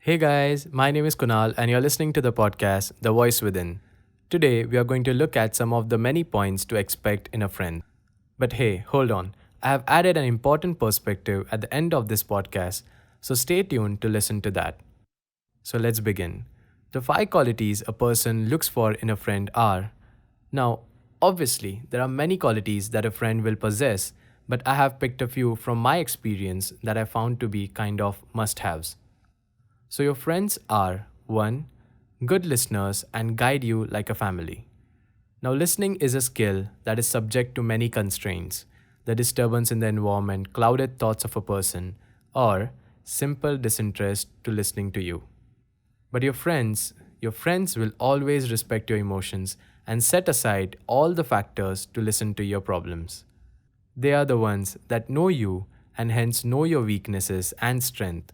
Hey guys, my name is Kunal and you're listening to the podcast The Voice Within. Today we are going to look at some of the many points to expect in a friend. But hey, hold on. I have added an important perspective at the end of this podcast, so stay tuned to listen to that. So let's begin. The five qualities a person looks for in a friend are. Now, obviously, there are many qualities that a friend will possess, but I have picked a few from my experience that I found to be kind of must haves. So, your friends are 1. Good listeners and guide you like a family. Now, listening is a skill that is subject to many constraints, the disturbance in the environment, clouded thoughts of a person, or simple disinterest to listening to you. But your friends will always respect your emotions and set aside all the factors to listen to your problems. They are the ones that know you and hence know your weaknesses and strength.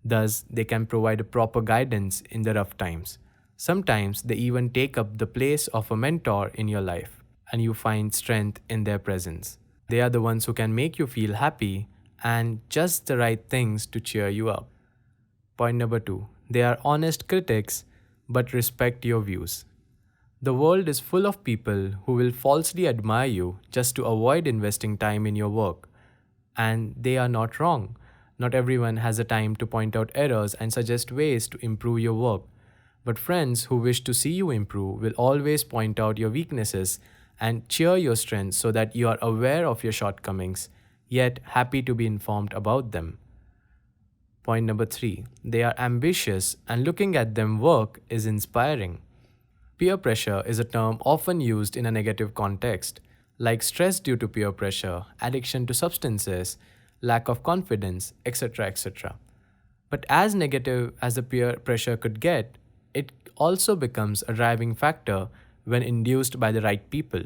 Thus, they can provide a proper guidance in the rough times. Sometimes they even take up the place of a mentor in your life, and you find strength in their presence. They are the ones who can make you feel happy and just the right things to cheer you up. Point number 2. They are honest critics but respect your views. The world is full of people who will falsely admire you just to avoid investing time in your work. And they are not wrong. Not everyone has the time to point out errors and suggest ways to improve your work. But friends who wish to see you improve will always point out your weaknesses and cheer your strengths so that you are aware of your shortcomings, yet happy to be informed about them. Point number 3. They are ambitious and looking at them work is inspiring. Peer pressure is a term often used in a negative context, like stress due to peer pressure, addiction to substances, lack of confidence, etc. etc. But as negative as the peer pressure could get, it also becomes a driving factor when induced by the right people.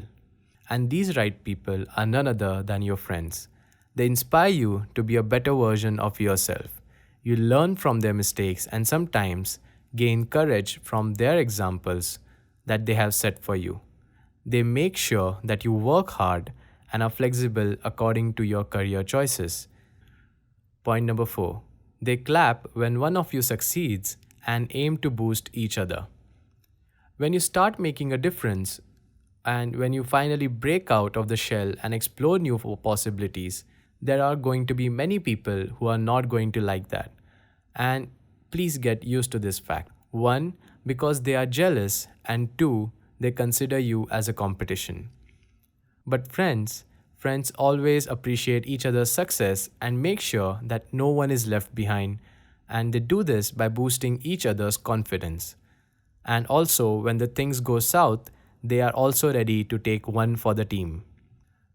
And these right people are none other than your friends. They inspire you to be a better version of yourself. You learn from their mistakes and sometimes gain courage from their examples that they have set for you. They make sure that you work hard and are flexible according to your career choices. Point number 4. They clap when one of you succeeds and aim to boost each other. When you start making a difference and when you finally break out of the shell and explore new possibilities, there are going to be many people who are not going to like that. And please get used to this fact. 1. Because they are jealous, and 2. They consider you as a competition. But friends always appreciate each other's success and make sure that no one is left behind, and they do this by boosting each other's confidence. And also, when the things go south, they are also ready to take one for the team.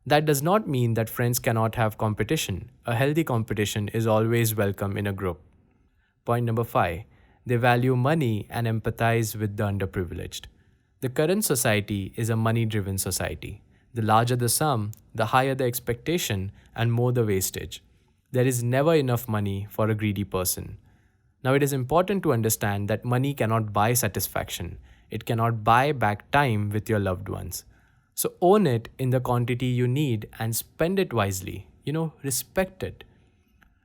That does not mean that friends cannot have competition. A healthy competition is always welcome in a group. Point number 5. They value money and empathize with the underprivileged. The current society is a money driven society. The larger the sum, the higher the expectation, and more the wastage. There is never enough money for a greedy person. Now, it is important to understand that money cannot buy satisfaction. It cannot buy back time with your loved ones. So, own it in the quantity you need and spend it wisely. Respect it.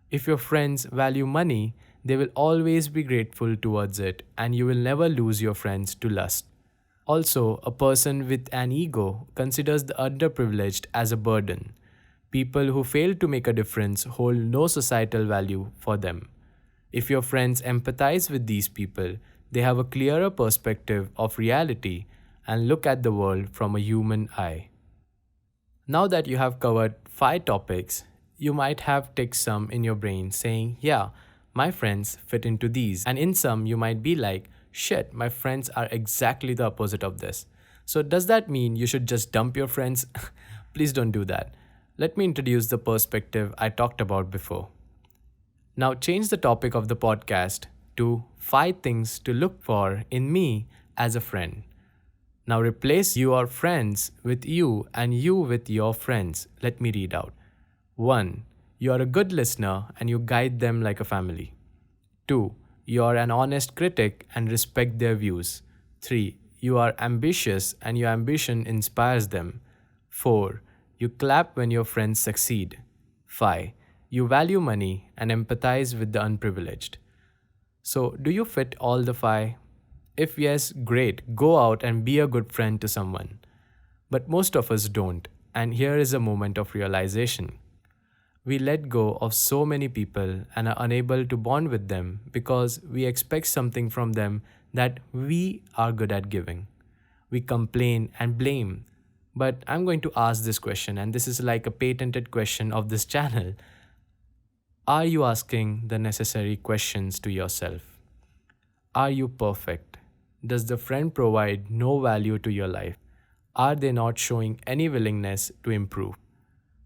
If your friends value money, they will always be grateful towards it, and you will never lose your friends to lust. Also, a person with an ego considers the underprivileged as a burden. People who fail to make a difference hold no societal value for them. If your friends empathize with these people, they have a clearer perspective of reality and look at the world from a human eye. Now that you have covered 5 topics, you might have ticked some in your brain saying, yeah, my friends fit into these. And in some, you might be like, shit, my friends are exactly the opposite of this. So, does that mean you should just dump your friends? Please don't do that. Let me introduce the perspective I talked about before. Now, change the topic of the podcast to 5 things to look for in me as a friend. Now, replace your friends with you and you with your friends. Let me read out. 1. You are a good listener and you guide them like a family. 2. You are an honest critic and respect their views. 3. You are ambitious and your ambition inspires them. 4. You clap when your friends succeed. 5. You value money and empathize with the unprivileged. So, do you fit all the five? If yes, great, go out and be a good friend to someone. But most of us don't, and here is a moment of realization. We let go of so many people and are unable to bond with them because we expect something from them that we are good at giving. We complain and blame. But I'm going to ask this question, and this is like a patented question of this channel. Are you asking the necessary questions to yourself? Are you perfect? Does the friend provide no value to your life? Are they not showing any willingness to improve?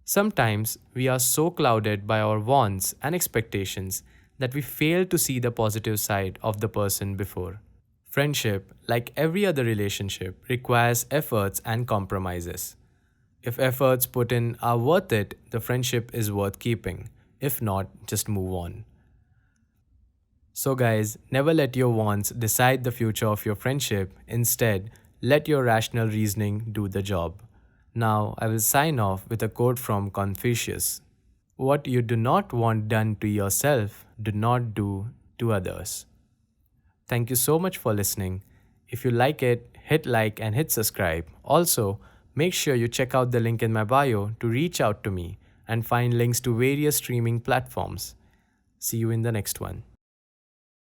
Sometimes we are so clouded by our wants and expectations that we fail to see the positive side of the person before. Friendship, like every other relationship, requires efforts and compromises. If efforts put in are worth it, the friendship is worth keeping. If not, just move on. So, guys, never let your wants decide the future of your friendship. Instead, let your rational reasoning do the job. Now, I will sign off with a quote from Confucius. What you do not want done to yourself, do not do to others. Thank you so much for listening. If you like it, hit like and hit subscribe. Also, make sure you check out the link in my bio to reach out to me and find links to various streaming platforms. See you in the next one.